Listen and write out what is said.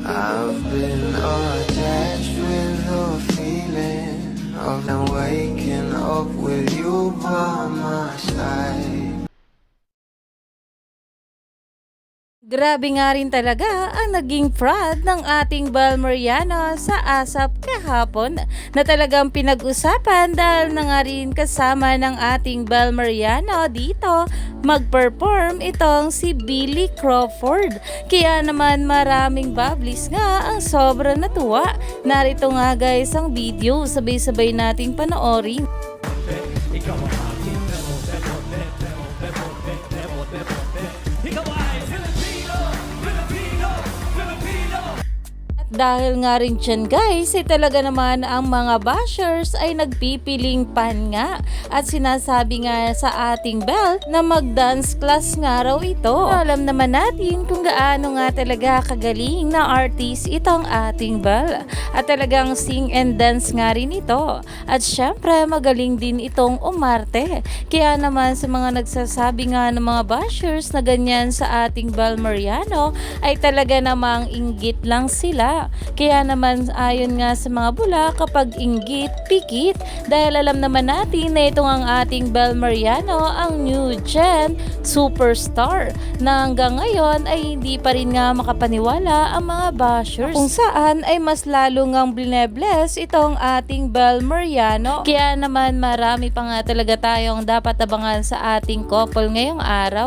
I've been attached with the feeling of now waking up with you by my side. Grabe nga rin talaga ang naging fraud ng ating Bal Mariano sa ASAP kahapon na talagang pinag-usapan dahil na nga rin kasama ng ating Bal Mariano dito mag-perform itong si Billy Crawford. Kaya naman maraming bablis nga ang sobra natuwa. Narito nga guys ang video, sabay-sabay nating panoorin. Ikaw ang aking Dahil nga rin dyan guys, talaga naman ang mga bashers ay nagpipiling pan nga at sinasabi nga sa ating Belle na mag-dance class nga raw ito. Alam naman natin kung gaano nga talaga kagaling na artist itong ating Belle at talagang sing and dance nga rin ito. At syempre magaling din itong umarte. Kaya naman sa mga nagsasabi nga ng mga bashers na ganyan sa ating Bal Mariano ay talaga namang inggit lang sila. Kaya naman ayon nga sa mga bula kapag inggit, pikit dahil alam naman natin na ito ang ating Bal Mariano ang new gen superstar na hanggang ngayon ay hindi pa rin nga makapaniwala ang mga bashers kung saan ay mas lalo ngang blinebless itong ating Bal Mariano. Kaya naman marami pa nga talaga tayong dapat abangan sa ating couple ngayong araw.